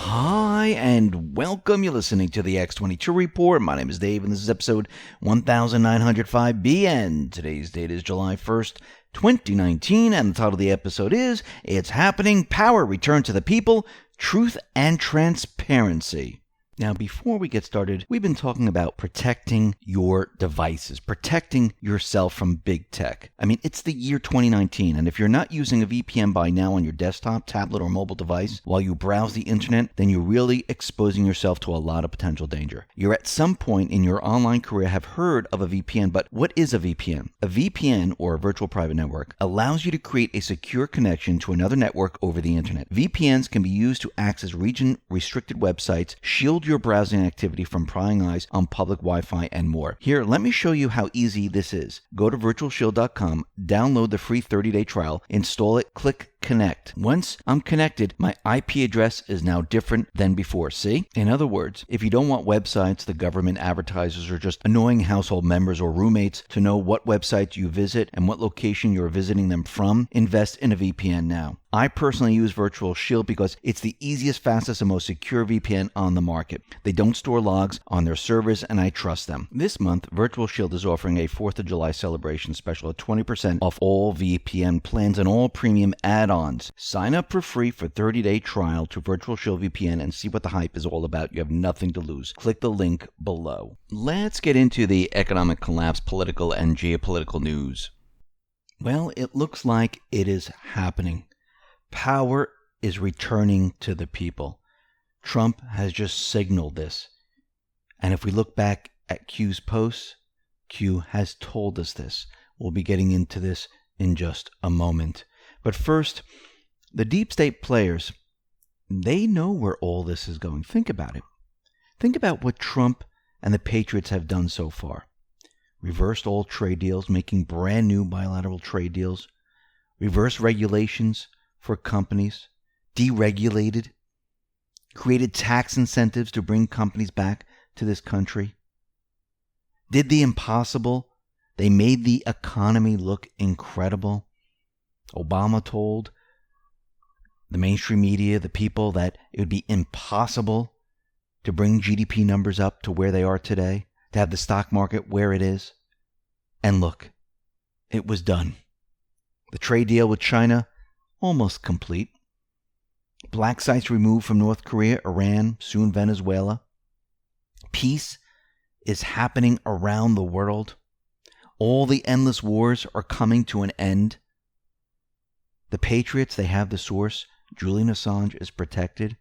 Hi, and welcome. You're listening to the X22 Report. My name is Dave, and this is episode 1905B, and today's date is July 1st, 2019, and the title of the episode is, It's Happening, Power Return to the People, Truth and Transparency. Now, before we get started, we've been talking about protecting your devices, protecting yourself from big tech. I mean, it's the year 2019, and if you're not using a VPN by now on your desktop, tablet, or mobile device while you browse the internet, then you're really exposing yourself to a lot of potential danger. You're at some point in your online career have heard of a VPN, but what is a VPN? A VPN, or a virtual private network, allows you to create a secure connection to another network over the internet. VPNs can be used to access region-restricted websites, shield your browsing activity from prying eyes on public Wi-Fi, and more. Here, let me show you how easy this is. Go to virtualshield.com, download the free 30-day trial, install it, click Connect. Once I'm connected, my IP address is now different than before. See? In other words, if you don't want websites, the government, advertisers, or just annoying household members or roommates to know what websites you visit and what location you're visiting them from, invest in a VPN now. I personally use Virtual Shield because it's the easiest, fastest, and most secure VPN on the market. They don't store logs on their servers, and I trust them. This month, Virtual Shield is offering a 4th of July celebration special at 20% off all VPN plans and all premium add-ons. Sign up for free for 30-day trial to Virtual Shield VPN and see what the hype is all about. You have nothing to lose. Click the link below. Let's get into the economic collapse, political, and geopolitical news. Well, it looks like it is happening. Power is returning to the people. Trump has just signaled this. And if we look back at Q's posts, Q has told us this. We'll be getting into this in just a moment. But first, the deep state players, they know where all this is going. Think about it. Think about what Trump and the Patriots have done so far. Reversed all trade deals, making brand new bilateral trade deals. Reversed regulations for companies, deregulated, created tax incentives to bring companies back to this country, did the impossible. They made the economy look incredible. Obama told the mainstream media, the people, that it would be impossible to bring GDP numbers up to where they are today, to have the stock market where it is. And look, it was done. The trade deal with China, almost complete. Black sites removed from North Korea, Iran, soon Venezuela. Peace is happening around the world. All the endless wars are coming to an end. The Patriots, they have the source. Julian Assange is protected.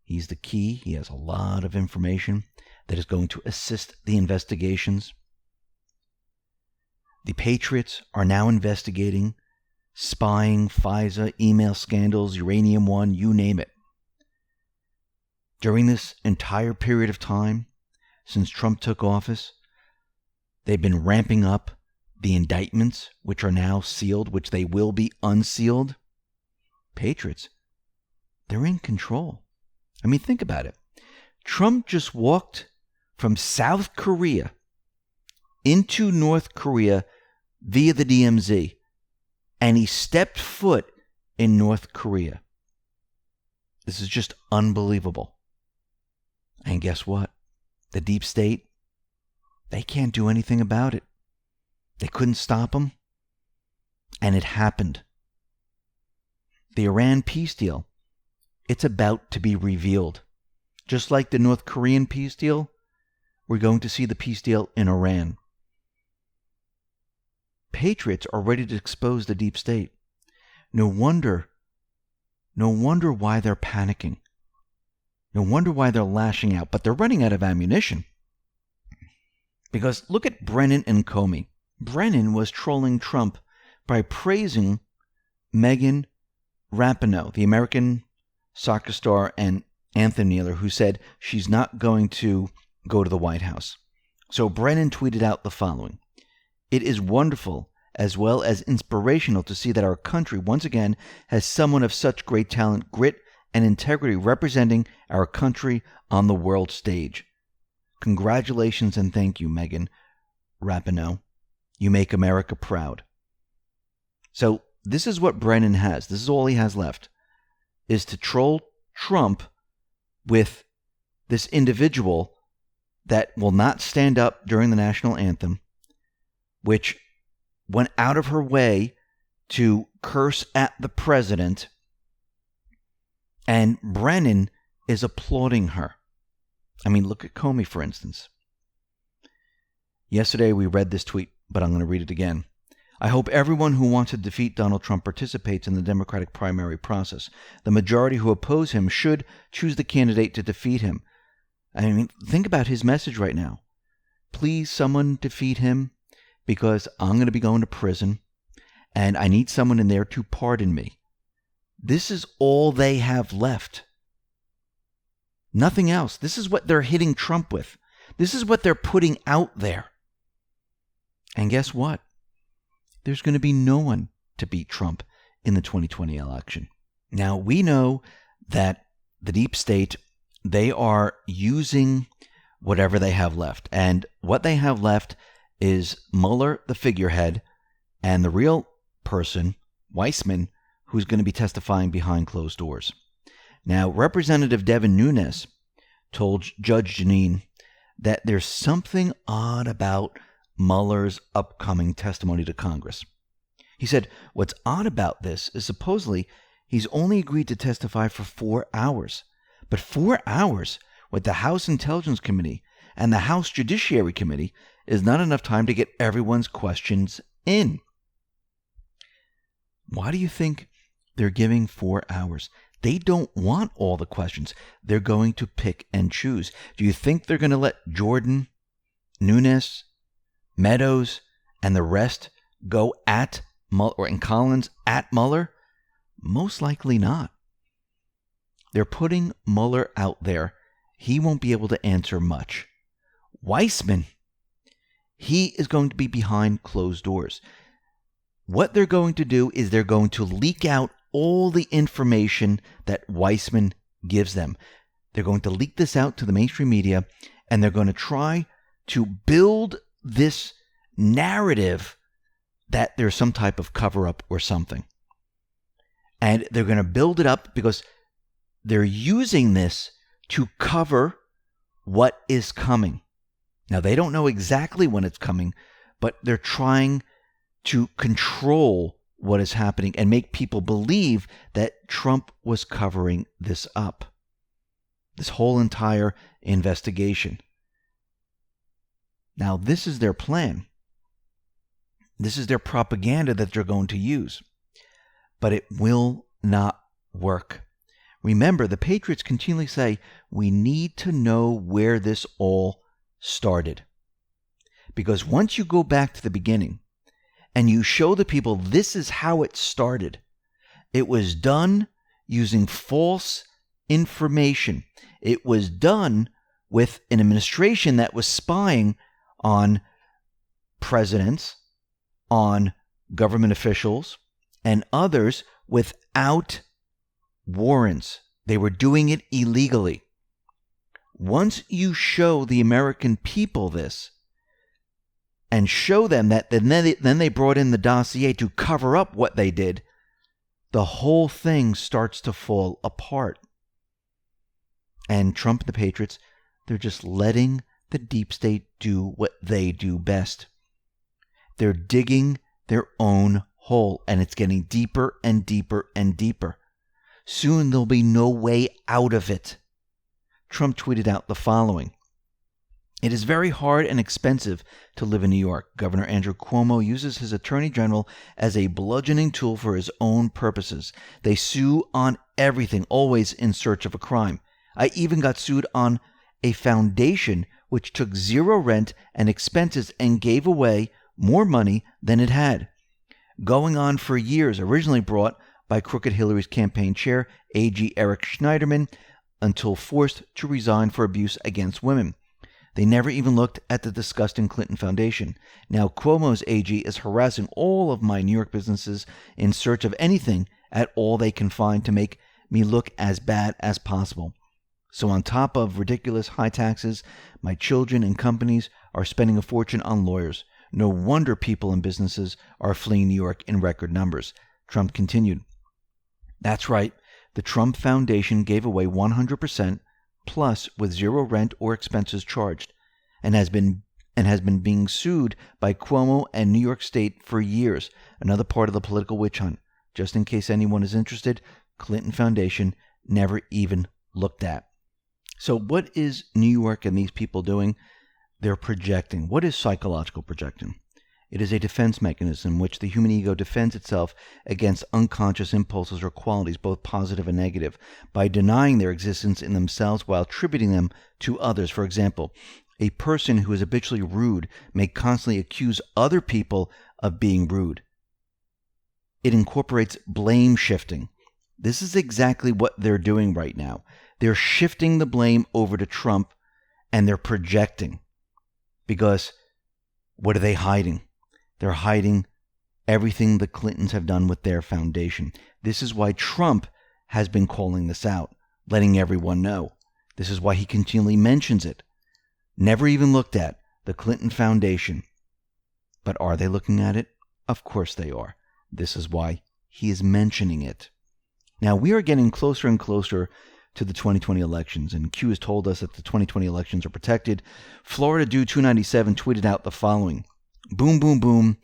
He's the key. He has a lot of information that is going to assist the investigations. The Patriots are now investigating spying, FISA, email scandals, Uranium One, you name it. During this entire period of time, since Trump took office, they've been ramping up the indictments, which are now sealed, which they will be unsealed. Patriots, they're in control. I mean, think about it. Trump just walked from South Korea into North Korea via the DMZ. And he stepped foot in North Korea. This is just unbelievable. And guess what? The deep state, they can't do anything about it. They couldn't stop him. And it happened. The Iran peace deal, it's about to be revealed. Just like the North Korean peace deal, we're going to see the peace deal in Iran. Patriots are ready to expose the deep state. No wonder why they're panicking. No wonder why they're lashing out, but they're running out of ammunition. Because look at Brennan and Comey. Brennan was trolling Trump by praising Megan Rapinoe, the American soccer star and anthem kneeler, who said she's not going to go to the White House. So Brennan tweeted out the following: "It is wonderful as well as inspirational to see that our country once again has someone of such great talent, grit, and integrity representing our country on the world stage. Congratulations and thank you, Megan Rapinoe. You make America proud." So this is what Brennan has. This is all he has left, is to troll Trump with this individual that will not stand up during the national anthem, which went out of her way to curse at the president, and Brennan is applauding her. I mean, look at Comey, for instance. Yesterday we read this tweet, but I'm going to read it again. I hope everyone who wants to defeat Donald Trump participates in the Democratic primary process. The majority who oppose him should choose the candidate to defeat him. I mean, think about his message right now. Please, someone defeat him because I'm going to be going to prison and I need someone in there to pardon me. This is all they have left. Nothing else. This is what they're hitting Trump with. This is what they're putting out there. And guess what? There's going to be no one to beat Trump in the 2020 election. Now, we know that the deep state, they are using whatever they have left. And what they have left is Mueller, the figurehead, and the real person, Weissman, who's going to be testifying behind closed doors. Now, Representative Devin Nunes told Judge Janine that there's something odd about Mueller's upcoming testimony to Congress. He said, what's odd about this is supposedly he's only agreed to testify for 4 hours. But 4 hours with the House Intelligence Committee and the House Judiciary Committee is not enough time to get everyone's questions in. Why do you think they're giving 4 hours? They don't want all the questions. They're going to pick and choose. Do you think they're going to let Jordan, Nunes, Meadows, and the rest go at Mueller, or in Collins at Mueller? Most likely not. They're putting Mueller out there. He won't be able to answer much. Weissman, he is going to be behind closed doors. What they're going to do is they're going to leak out all the information that Weissman gives them. They're going to leak this out to the mainstream media, and they're going to try to build this narrative that there's some type of cover-up or something. And they're going to build it up because they're using this to cover what is coming. Now, they don't know exactly when it's coming, but they're trying to control what is happening and make people believe that Trump was covering this up. This whole entire investigation. Now, this is their plan. This is their propaganda that they're going to use. But it will not work. Remember, the Patriots continually say, we need to know where this all started. Because once you go back to the beginning and you show the people this is how it started, it was done using false information. It was done with an administration that was spying on presidents, on government officials, and others without warrants. They were doing it illegally. Once you show the American people this and show them that, then they brought in the dossier to cover up what they did, the whole thing starts to fall apart. And Trump and the Patriots, they're just letting the deep state do what they do best. They're digging their own hole, and it's getting deeper and deeper and deeper. Soon there'll be no way out of it. Trump tweeted out the following. It is very hard and expensive to live in New York. Governor Andrew Cuomo uses his attorney general as a bludgeoning tool for his own purposes. They sue on everything, always in search of a crime. I even got sued on a foundation which took zero rent and expenses and gave away more money than it had. Going on for years, originally brought by crooked Hillary's campaign chair, AG Eric Schneiderman, until forced to resign for abuse against women. They never even looked at the disgusting Clinton Foundation. Now Cuomo's AG is harassing all of my New York businesses in search of anything at all they can find to make me look as bad as possible. So on top of ridiculous high taxes, my children and companies are spending a fortune on lawyers. No wonder people and businesses are fleeing New York in record numbers. Trump continued. That's right. The Trump Foundation gave away 100% plus with zero rent or expenses charged, and has been being sued by Cuomo and New York State for years. Another part of the political witch hunt. Just in case anyone is interested, Clinton Foundation never even looked at. So what is New York and these people doing? They're projecting. What is psychological projection? It is a defense mechanism in which the human ego defends itself against unconscious impulses or qualities, both positive and negative, by denying their existence in themselves while attributing them to others. For example, a person who is habitually rude may constantly accuse other people of being rude. It incorporates blame shifting. This is exactly what they're doing right now. They're shifting the blame over to Trump, and they're projecting. Because what are they hiding? They're hiding everything the Clintons have done with their foundation. This is why Trump has been calling this out, letting everyone know. This is why he continually mentions it. Never even looked at the Clinton Foundation. But are they looking at it? Of course they are. This is why he is mentioning it. Now, we are getting closer and closer to the 2020 elections, and Q has told us that the 2020 elections are protected. Florida Dude 297 tweeted out the following. Boom, boom, boom.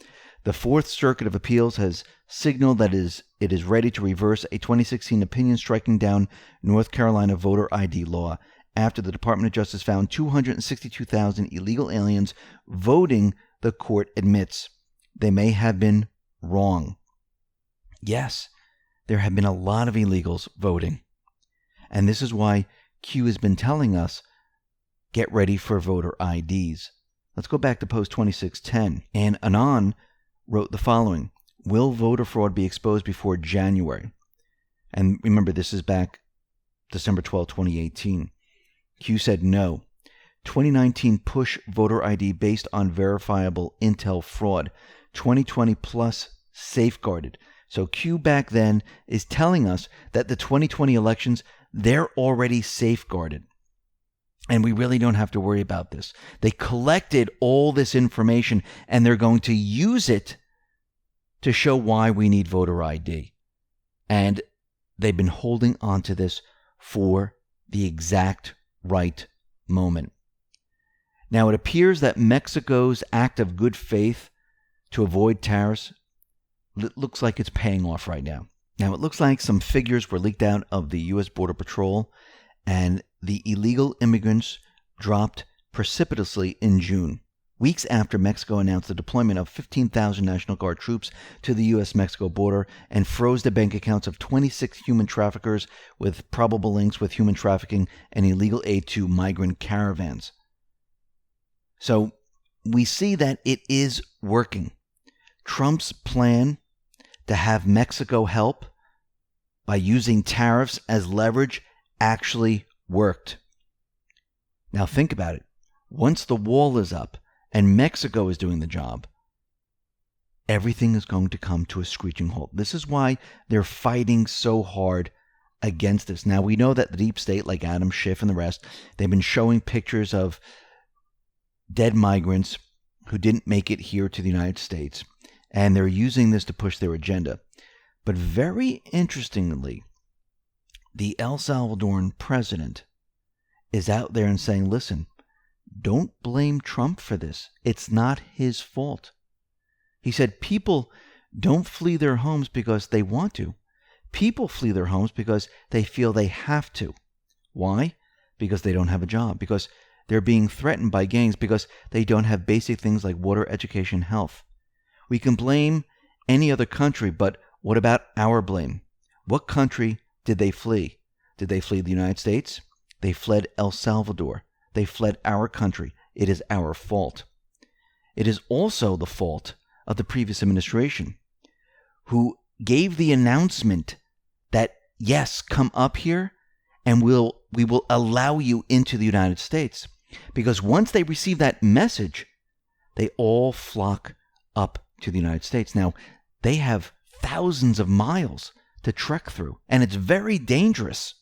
The Fourth Circuit of Appeals has signaled that it is ready to reverse a 2016 opinion striking down North Carolina voter ID law after the Department of Justice found 262,000 illegal aliens voting. The court admits they may have been wrong. Yes, there have been a lot of illegals voting. And this is why Q has been telling us, get ready for voter IDs. Let's go back to post 2610. And Anon wrote the following. Will voter fraud be exposed before January? And remember, this is back December 12, 2018. Q said no. 2019 push voter ID based on verifiable intel fraud. 2020 plus safeguarded. So Q back then is telling us that the 2020 elections, they're already safeguarded. And we really don't have to worry about this. They collected all this information and they're going to use it to show why we need voter ID. And they've been holding on to this for the exact right moment. Now, it appears that Mexico's act of good faith to avoid tariffs looks like it's paying off right now. Now, it looks like some figures were leaked out of the U.S. Border Patrol, and the illegal immigrants dropped precipitously in June, weeks after Mexico announced the deployment of 15,000 National Guard troops to the U.S.-Mexico border and froze the bank accounts of 26 human traffickers with probable links with human trafficking and illegal aid to migrant caravans. So we see that it is working. Trump's plan to have Mexico help by using tariffs as leverage actually worked. Now think about it. Once the wall is up and Mexico is doing the job, everything is going to come to a screeching halt. This is why they're fighting so hard against this. Now we know that the deep state, like Adam Schiff and the rest, they've been showing pictures of dead migrants who didn't make it here to the United States. And they're using this to push their agenda. But very interestingly, the El Salvadoran president is out there and saying, listen, don't blame Trump for this. It's not his fault. He said people don't flee their homes because they want to. People flee their homes because they feel they have to. Why? Because they don't have a job. Because they're being threatened by gangs. Because they don't have basic things like water, education, health. We can blame any other country, but what about our blame? What country did they flee? Did they flee the United States? They fled El Salvador. They fled our country. It is our fault. It is also the fault of the previous administration, who gave the announcement that, yes, come up here and we will allow you into the United States. Because once they receive that message, they all flock up to the United States. Now, they have thousands of miles to trek through, and it's very dangerous.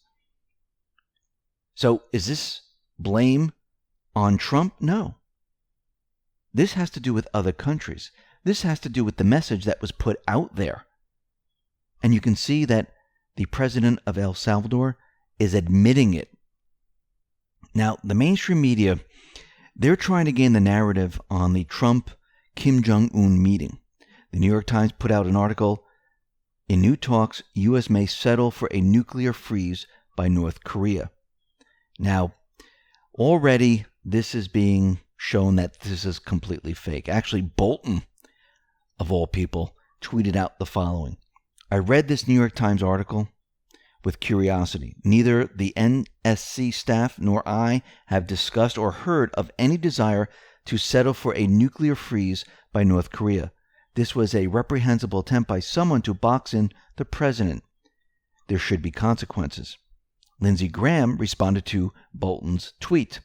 So, is this blame on Trump? No. This has to do with other countries. This has to do with the message that was put out there. And you can see that the president of El Salvador is admitting it. Now, the mainstream media, they're trying to gain the narrative on the Trump-Kim Jong-un meeting. The New York Times put out an article, "In new talks, U.S. may settle for a nuclear freeze by North Korea." Now, already this is being shown that this is completely fake. Actually, Bolton, of all people, tweeted out the following. "I read this New York Times article with curiosity. Neither the NSC staff nor I have discussed or heard of any desire to settle for a nuclear freeze by North Korea. This was a reprehensible attempt by someone to box in the president. There should be consequences." Lindsey Graham responded to Bolton's tweet.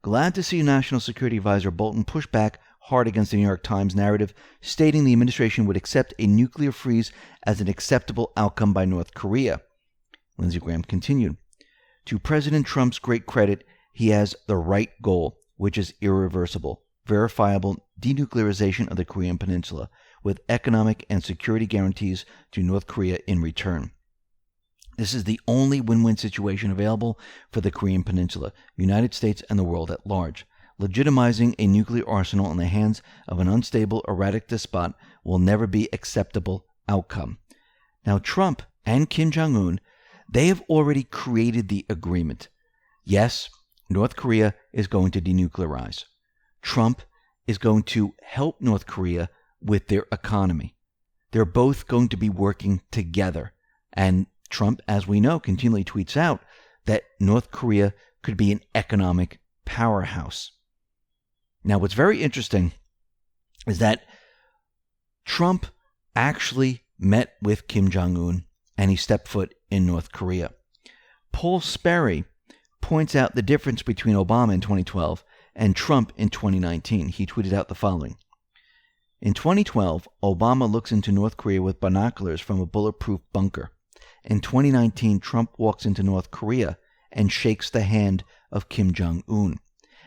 "Glad to see National Security Advisor Bolton push back hard against the New York Times narrative, stating the administration would accept a nuclear freeze as an acceptable outcome by North Korea." Lindsey Graham continued, "To President Trump's great credit, he has the right goal, which is irreversible, verifiable denuclearization of the Korean Peninsula, with economic and security guarantees to North Korea in return. This is the only win-win situation available for the Korean Peninsula, the United States, and the world at large. Legitimizing a nuclear arsenal in the hands of an unstable, erratic despot will never be an acceptable outcome." Now, Trump and Kim Jong-un, they have already created the agreement. Yes, North Korea is going to denuclearize. Trump is going to help North Korea with their economy. They're both going to be working together. And Trump, as we know, continually tweets out that North Korea could be an economic powerhouse. Now, what's very interesting is that Trump actually met with Kim Jong-un and he stepped foot in North Korea. Paul Sperry points out the difference between Obama in 2012 and Trump in 2019. He tweeted out the following. In 2012, Obama looks into North Korea with binoculars from a bulletproof bunker. In 2019, Trump walks into North Korea and shakes the hand of Kim Jong-un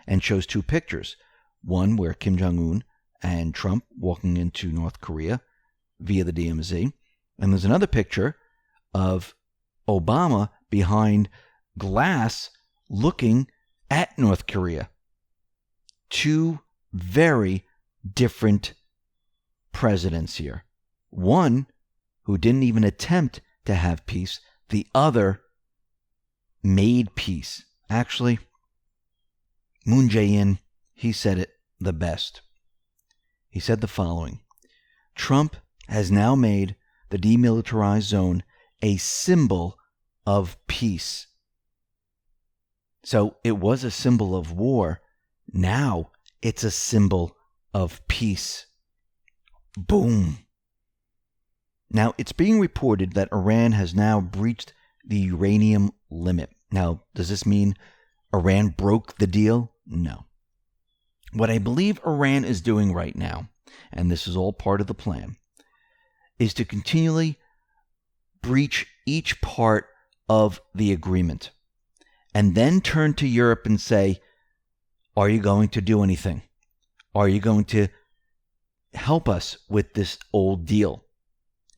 and shows two pictures. One where Kim Jong-un and Trump walking into North Korea via the DMZ. And there's another picture of Obama behind glass looking at North Korea. Two very different presidents here. One who didn't even attempt to have peace. The other made peace. Actually, Moon Jae-in, he said it the best. He said the following. Trump has now made the demilitarized zone a symbol of peace. So it was a symbol of war. Now it's a symbol of peace. Boom. Now, it's being reported that Iran has now breached the uranium limit. Now, does this mean Iran broke the deal? No. What I believe Iran is doing right now, and this is all part of the plan, is to continually breach each part of the agreement and then turn to Europe and say, are you going to do anything? Are you going to help us with this old deal?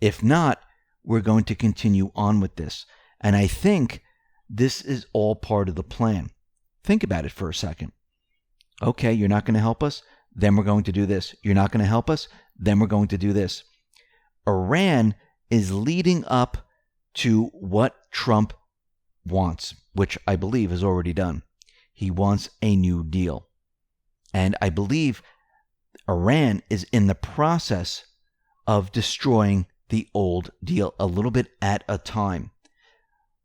If not, we're going to continue on with this. And I think this is all part of the plan. Think about it for a second. Okay, you're not going to help us? Then we're going to do this. You're not going to help us? Then we're going to do this. Iran is leading up to what Trump wants, which I believe is already done. He wants a new deal. And I believe Iran is in the process of destroying the old deal a little bit at a time,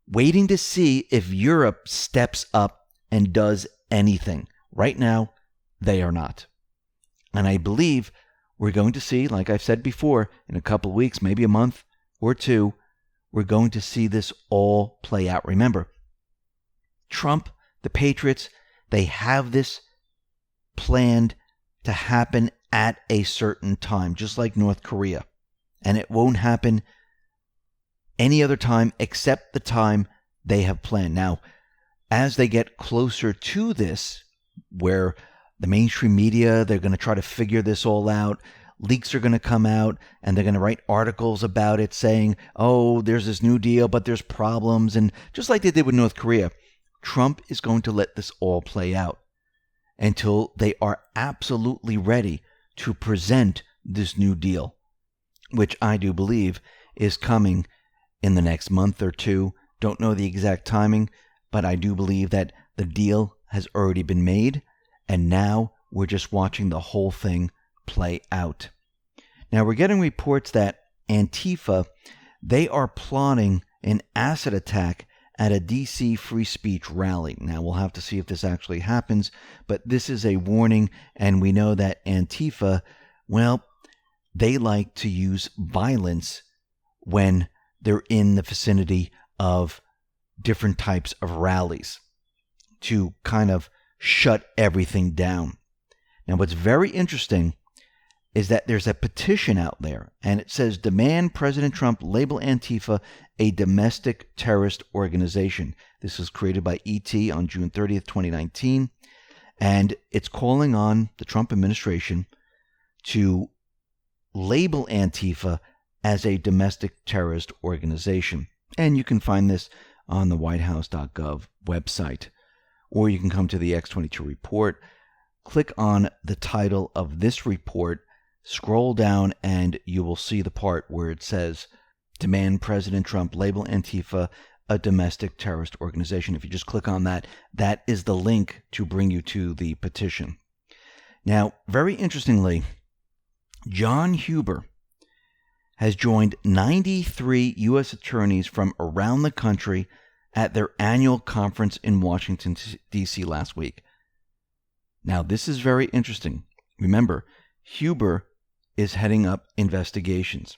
waiting to see if Europe steps up and does anything. Right now, they are not. And I believe we're going to see, like I've said before, in a couple of weeks, maybe a month or two, we're going to see this all play out. Remember, Trump, the Patriots, they have this planned to happen at a certain time, just like North Korea. And it won't happen any other time except the time they have planned. Now, as they get closer to this, where the mainstream media, they're going to try to figure this all out. Leaks are going to come out, and they're going to write articles about it saying, oh, there's this new deal, but there's problems. And just like they did with North Korea, Trump is going to let this all play out until they are absolutely ready to present this new deal, which I do believe is coming in the next month or two. Don't know the exact timing, but I do believe that the deal has already been made, and now we're just watching the whole thing play out. Now, we're getting reports that Antifa, they are plotting an acid attack at a D.C. free speech rally. Now, we'll have to see if this actually happens, but this is a warning, and we know that Antifa, well, they like to use violence when they're in the vicinity of different types of rallies to kind of shut everything down. Now, what's very interesting is that there's a petition out there, and it says, demand President Trump label Antifa a domestic terrorist organization. This was created by ET on June 30th, 2019, and it's calling on the Trump administration to label Antifa as a domestic terrorist organization. And you can find this on the whitehouse.gov website, or you can come to the X22 Report, click on the title of this report, scroll down, and you will see the part where it says, demand President Trump label Antifa a domestic terrorist organization. If you just click on that, that is the link to bring you to the petition. Now, very interestingly, John Huber has joined 93 U.S. attorneys from around the country at their annual conference in Washington, D.C. last week. Now, this is very interesting. Remember, Huber is heading up investigations,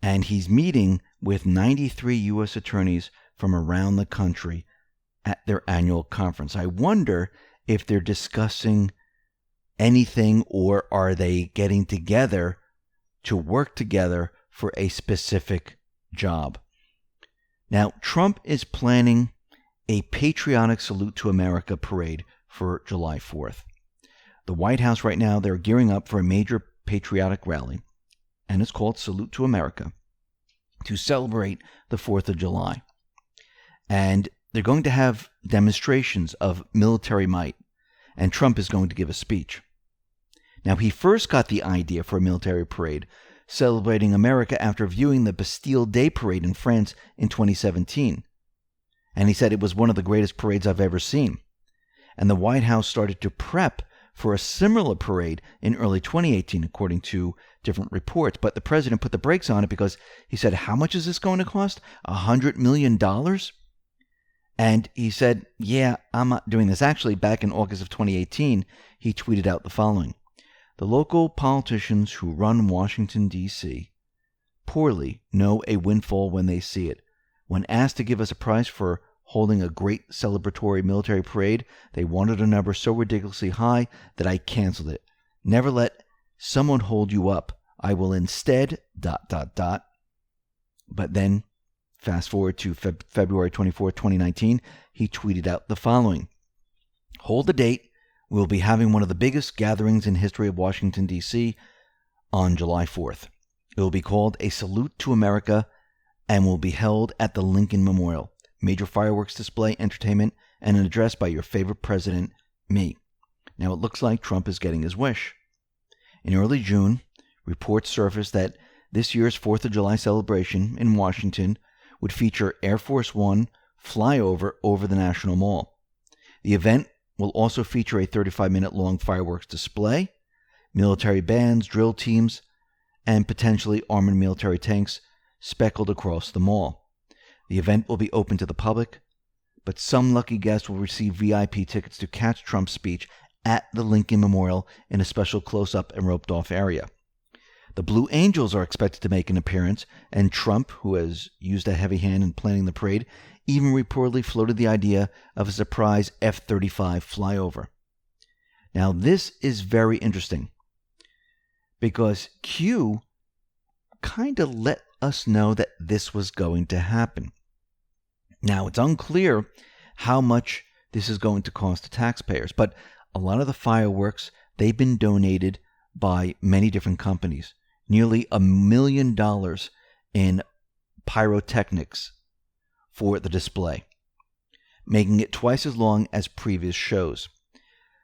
and he's meeting with 93 U.S. attorneys from around the country at their annual conference. I wonder if they're discussing anything, or are they getting together to work together for a specific job. Now, Trump is planning a patriotic salute to America parade for July 4th. The White House right now, they're gearing up for a major patriotic rally, and it's called Salute to America, to celebrate the 4th of July. And they're going to have demonstrations of military might, and Trump is going to give a speech. Now, he first got the idea for a military parade celebrating America after viewing the Bastille Day parade in France in 2017. And he said it was one of the greatest parades I've ever seen. And the White House started to prep for a similar parade in early 2018, according to different reports. But the president put the brakes on it because he said, how much is this going to cost? $100 million? And he said, yeah, I'm not doing this. Actually, back in August of 2018, he tweeted out the following. The local politicians who run Washington, D.C. poorly know a windfall when they see it. When asked to give us a prize for holding a great celebratory military parade, they wanted a number so ridiculously high that I canceled it. Never let someone hold you up. I will instead... But then, fast forward to February 24, 2019, he tweeted out the following. Hold the date. We'll be having one of the biggest gatherings in history of Washington, D.C. on July 4th. It will be called A Salute to America and will be held at the Lincoln Memorial. Major fireworks display, entertainment, and an address by your favorite president, me. Now, it looks like Trump is getting his wish. In early June, reports surfaced that this year's 4th of July celebration in Washington would feature Air Force One flyover over the National Mall. The event will also feature a 35-minute long fireworks display, military bands, drill teams, and potentially armored military tanks speckled across the mall. The event will be open to the public, but some lucky guests will receive VIP tickets to catch Trump's speech at the Lincoln Memorial in a special close-up and roped-off area. The Blue Angels are expected to make an appearance, and Trump, who has used a heavy hand in planning the parade, even reportedly floated the idea of a surprise F-35 flyover. Now, this is very interesting because Q kind of let us know that this was going to happen. Now, it's unclear how much this is going to cost the taxpayers, but a lot of the fireworks, they've been donated by many different companies. Nearly $1 million in pyrotechnics for the display. making it twice as long as previous shows.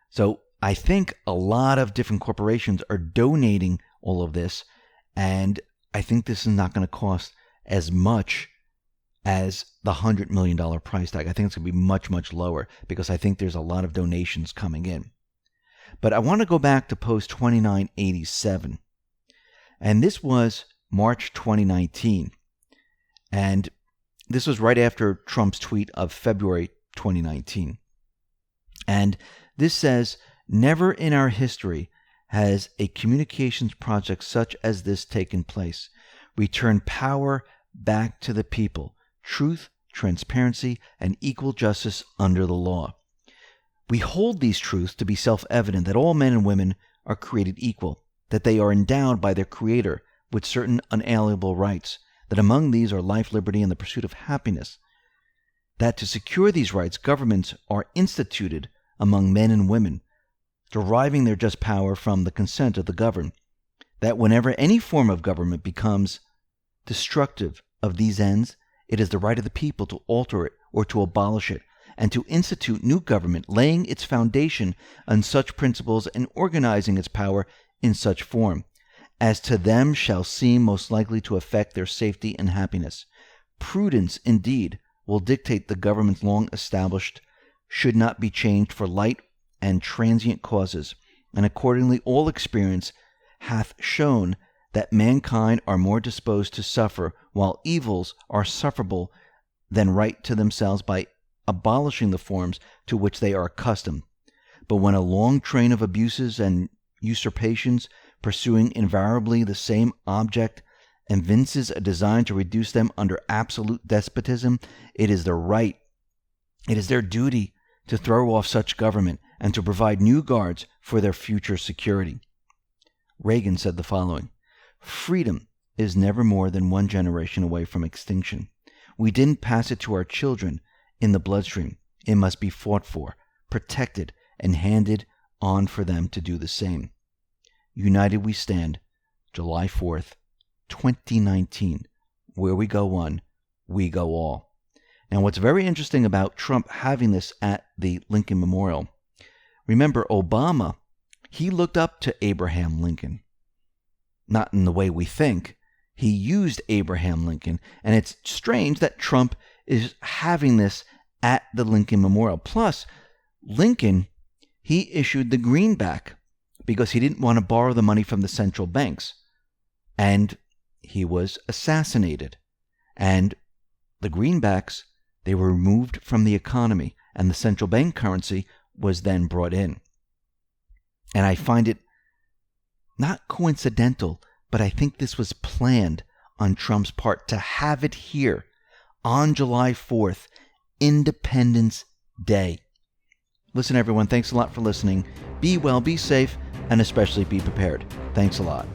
So I think a lot of different corporations are donating all of this, and I think this is not going to cost as much as the $100 million price tag. I think it's going to be much, much lower because I think there's a lot of donations coming in. But I want to go back to post 2987. And this was March 2019. And this was right after Trump's tweet of February 2019. And this says, "Never in our history has a communications project such as this taken place. Return power back to the people. Truth, transparency, and equal justice under the law. We hold these truths to be self-evident that all men and women are created equal, that they are endowed by their Creator with certain unalienable rights, that among these are life, liberty, and the pursuit of happiness, that to secure these rights, governments are instituted among men and women, deriving their just power from the consent of the governed, that whenever any form of government becomes destructive of these ends, it is the right of the people to alter it or to abolish it, and to institute new government, laying its foundation on such principles and organizing its power in such form, as to them shall seem most likely to affect their safety and happiness. Prudence, indeed, will dictate the government long established should not be changed for light and transient causes, and accordingly all experience hath shown that mankind are more disposed to suffer, while evils are sufferable, than right to themselves by abolishing the forms to which they are accustomed. But when a long train of abuses and usurpations, pursuing invariably the same object, evinces a design to reduce them under absolute despotism, it is their duty to throw off such government and to provide new guards for their future security." Reagan said the following, "Freedom is never more than one generation away from extinction. We didn't pass it to our children in the bloodstream. It must be fought for, protected, and handed on for them to do the same. United we stand, July 4th, 2019. Where we go one, we go all." Now, what's very interesting about Trump having this at the Lincoln Memorial, remember Obama, he looked up to Abraham Lincoln. Not in the way we think. He used Abraham Lincoln, and it's strange that Trump is having this at the Lincoln Memorial. Plus, Lincoln, he issued the greenback because he didn't want to borrow the money from the central banks. And he was assassinated. And the greenbacks, they were removed from the economy, and the central bank currency was then brought in. And I find it not coincidental, but I think this was planned on Trump's part to have it here on July 4th, Independence Day. Listen, everyone, thanks a lot for listening. Be well, be safe, and especially be prepared. Thanks a lot.